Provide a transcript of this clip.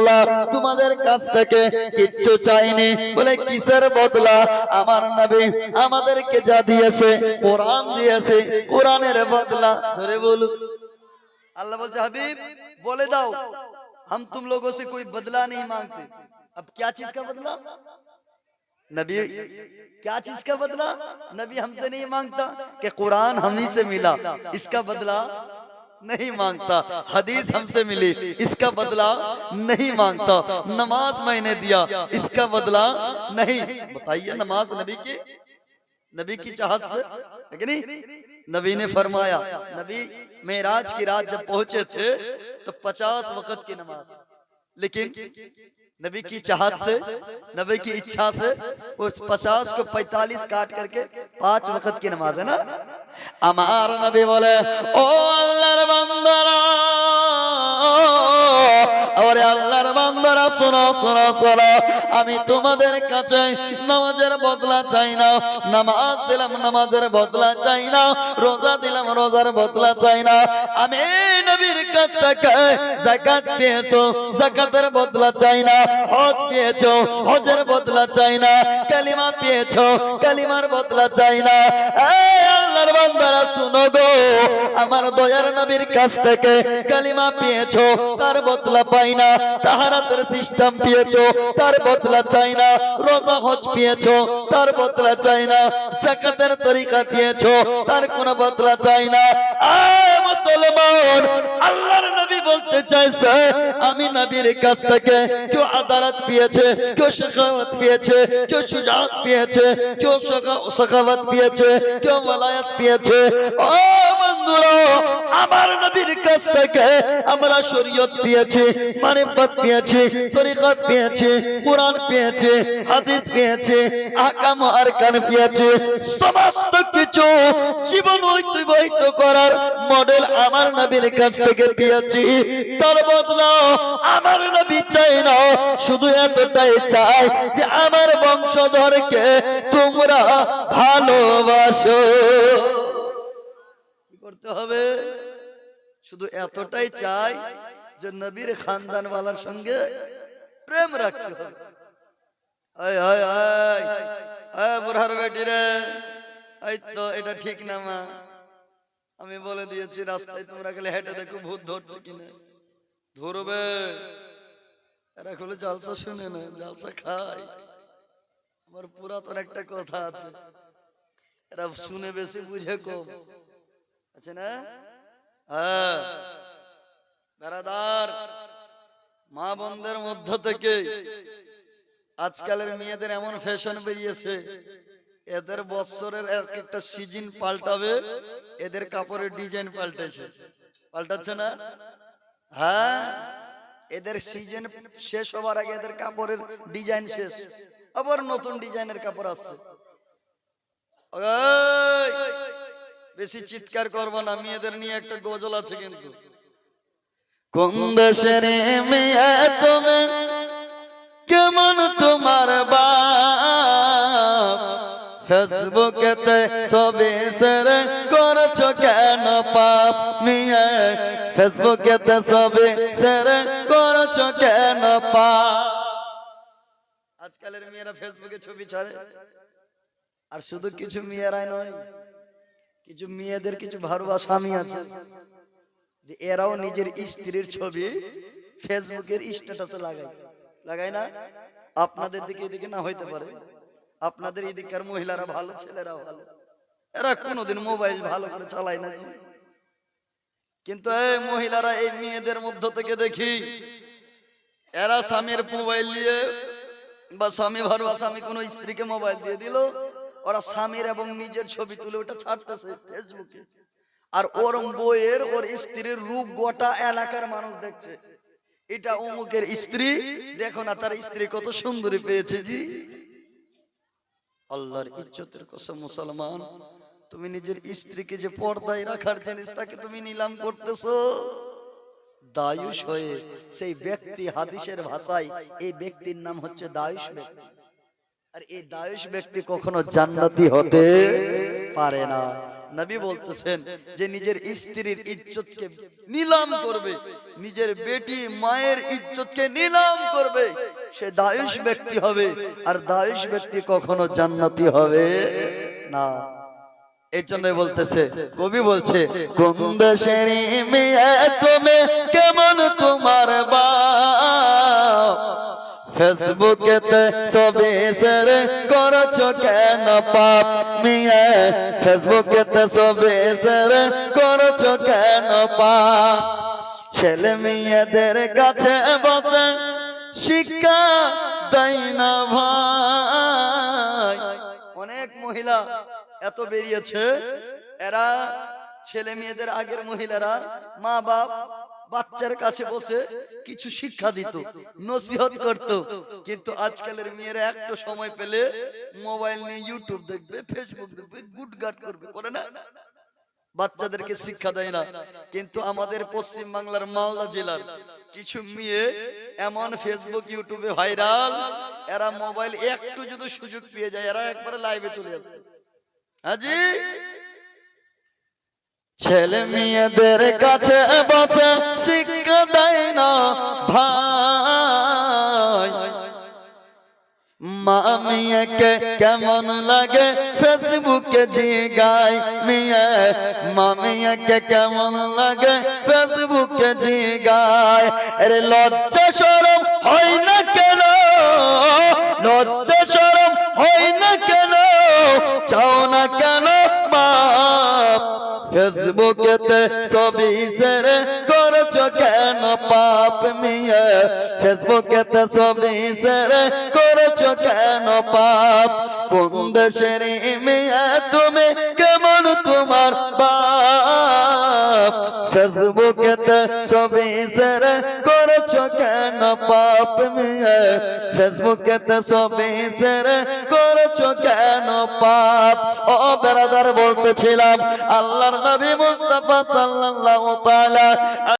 বদলা তোমাদের কাছ থেকে কিচ্ছু চাইনি। বলে কিসের বদলা? আমার নবী আমাদেরকে যা দিয়েছে কোরআন দিয়েছে, কোরআনের বদলা। ধরে বলুন। अल्लाह बोलते हबीब बोले दाओ हम तुम लोगों से कोई बदला नहीं मांगते। अब क्या चीज का बदला? नबी क्या चीज का बदला? नबी हमसे नहीं मांगता कि कुरान हम ही से मिला, इसका बदला नहीं मांगता। हदीस हमसे मिली, इसका बदला नहीं मांगता। नमाज मैंने दिया, इसका बदला नहीं। बताइए नमाज नबी की चाहत से है कि नहीं? नबी ने फरमाया, नबी मेराज की रात जब पहुंचे थे तो 50 वक्त की नमाज, लेकिन नबी की चाहत से, नबी की इच्छा से उस 50 को 45 काट करके 5 वक्त की नमाज है ना। আমার নবী বলে, ও আল্লাহর বান্দারা, ওরে আল্লাহর বান্দারা, শোনো শোনো শোনো, আমি তোমাদের কাছে নামাজের বদলা চাই না। নামাজ দিলাম, নামাজের বদলা চাই না। রোজা দিলাম, রোজার বদলা চাই না। আমি নবীর কাছ থেকে যাকাত পেয়েছো, যাকাতের বদলা চাই না। হজ পেয়েছো, হজের বদলা চাই না। কালিমা পেয়েছো, কালিমার বদলা চাই না। এই আল্লাহর বান্দারা শুনো গো, আমার দয়ার নবীর কাছ থেকে কালিমা পেয়েছো, তার বদলা পাই না। তাহারাতের সিস্টেম পেয়েছো, তার বদলা চাই না। রোজা হজ পেয়েছো, তার বদলা চাই না। যাকাতের তরিকা পেয়েছো, তার কোনো বদলা চাই না। আয় মুসলমান, আল্লাহর নবী বলতে চাইছে, আমি নবীর কাছ থেকে কেউ আদালত পেয়েছে, কেউ শাখাওয়াত পেয়েছে, কেউ শুজাআত পেয়েছে, কেউ শাখাওয়াত পেয়েছে, কেউ ওয়ালায়াত পেয়েছে। ও বন্ধুরা, আমার নবীর কাছ থেকে আমরা শরীয়ত পেয়েছি, মারিফত পেয়েছি, তরিকত পেয়েছি, কুরআন পেয়েছি, হাদিস পেয়েছি, আহকাম ও আরকান পেয়েছি। সমস্ত কিছু জীবন অতিবাহিত করার মডেল আমার নবীর কাছ থেকে পেয়েছি। তার বদলা আমার নবী চাই না, শুধু এতটাই চাই যে আমার বংশধরকে তোমরা ভালোবাসো। কি করতে হবে? শুধু এতটাই চাই যে নবীর খানদানওয়ালার সঙ্গে প্রেম রাখতে হবে। আয় আয় আয় আয় বুড়ার বেটি রে, এই তো এটা ঠিক না মা, আমি বলে দিয়েছি রাস্তায় তোমরা গেলে হেঁটে দেখো ভূত ধরছে কিনা। ধরবে, এরা খুলে জালসা শুনে না, জালসা খায়। আমার পুরাতন একটা কথা আছে, এরা শুনে বেশি বুঝে কম, আছে না? হ্যাঁ বেরাদার, মা বোনদের মধ্য থেকে আজকালের মেয়েদের এমন ফ্যাশন বেরিয়েছে, এদের বৎসরের একটা সিজন পাল্টাবে, এদের কাপড়ের ডিজাইন পাল্টেছে, পাল্টাচ্ছে না? হ্যাঁ, এদের সিজন শেষ হবার আগে এদের কাপড়ের ডিজাইন শেষ, আবার নতুন ডিজাইনের কাপড় আসছে। বেশি চিৎকার করবো না, মেয়েদের নিয়ে একটা গজল আছে কিন্তু। কোন দেশের মেয়ে তুমি, কেমন তোমার বাপ, ফেসবুকেতে ছবি শেয়ার করছো কেন পাপ নিয়ে, ফেসবুকেতে ছবি শেয়ার করছো কেন পাপ। আজকালের মেয়েরা ফেসবুকে ছবি ছাড়ে, আর শুধু কিছু মেয়েরাই নয়, কিছু মেয়েদের কিছু ভারুয়া স্বামী আছে, এরাও নিজের স্ত্রীর ছবি ফেসবুকের স্ট্যাটাসে লাগায় না? আপনাদের দিকে এদিকে না হইতে পারে, আপনাদের এদিককার মহিলারা ভালো, ছেলেরা ভালো, এরা কোনোদিন মোবাইল ভালো করে চালায় না। কিন্তু এই মহিলারা, এই মেয়েদের মধ্য থেকে দেখি এরা স্বামীর মোবাইল নিয়ে, বা স্বামী ভারুয়া স্বামী কোনো স্ত্রীকে মোবাইল দিয়ে দিল, ওরা স্বামীর এবং নিজের ছবি তুলে ওটা ছাড়তেছে ফেসবুকে। আর ওর বইয়ের, ওর স্ত্রীর রূপ গোটা এলাকার মানুষ দেখছে, এটা অমুকের স্ত্রী, দেখো না তার স্ত্রী কত সুন্দরী পেয়েছে। জি, আল্লাহর ইজ্জতের কসম মুসলমান, তুমি নিজের স্ত্রীকে যে পর্দায় রাখার জিনিস, তাকে তুমি নিলাম করতেছো দায়ুস হয়ে। সেই ব্যক্তি, হাদিসের ভাষায় এই ব্যক্তির নাম হচ্ছে দায়ুস ব্যক্তি। আর এই দায়ুস ব্যক্তি কখনো জান্নাতি হতে পারে না। নবী বলতেছেন যে নিজের স্ত্রীর ইজ্জতকে নিলাম করবে, নিজের বেটি মায়ের ইজ্জতকে নিলাম করবে, সে দায়ুস ব্যক্তি হবে। আর দায়ুস ব্যক্তি কখনো জান্নাতি হবে না। এই জন্য বলতেছে, কবি বলছে, কোন দেশের মেয়ে তুমি, কেমন তোমার বাপ, ফেসবুকেতে ছবি শেয়ার করছো কেন পাপ, মেয়ে ফেসবুকেতে ছবি শেয়ার করছো কেন পাপ। ছেলে মেয়েদের কাছে বসে শিক্ষা দেয় না ভাই। অনেক মহিলা এত বেরিয়েছে, এরা ছেলে মেয়েদের আগের মহিলারা মা বাপ বাচ্চার কাছে বসে কিছু শিক্ষা দিত, নসিহত করত। কিন্তু আজকালের মেয়েরা একটু সময় পেলে মোবাইল নিয়ে ইউটিউব দেখবে, ফেসবুক দেখবে, গুটগাট করবে, করে না? বাচ্চাদেরকে শিক্ষা দেয় না। কিন্তু আমাদের পশ্চিম বাংলার মালদা জেলার কিছু মেয়ে এমন ফেসবুক ইউটিউবে ভাইরাল, এরা মোবাইল একটু যদি সুযোগ পেয়ে যায় এরা একবারে লাইভে চলে আসছে। হাজি, ছেলে মেয়েদের কাছে বসে শিক্ষা দেয় না ভাই। মা মেয়েকে কেমন লাগে ফেসবুকে জিগায়, মেয়ে মা মেয়েকে কেমন লাগে ফেসবুকে জিগায়। আরে লজ্জা শরম হয় না কেন, লজ্জা শরম হয় না কেন, চাও না কেন বাপ, ফেসবুকেতে ছবি শেয়ার করছো কেন পাপ, মেয়ে ফেসবুকেতে ছবি শেয়ার করছো কেন পাপ। কোন দেশের মেয়ে তুমি, কেমন তোমার বাপ, ফেসবুকেতে ছবি শেয়ার করছো কেন পাপ, মেয়ে ফেসবুকেতে ছবি শেয়ার করছো কেন পাপ। ও বেরাদার বলতেছিলাম, আল্লাহর নবী মুস্তাফা সাল্লাল্লাহু তাআলা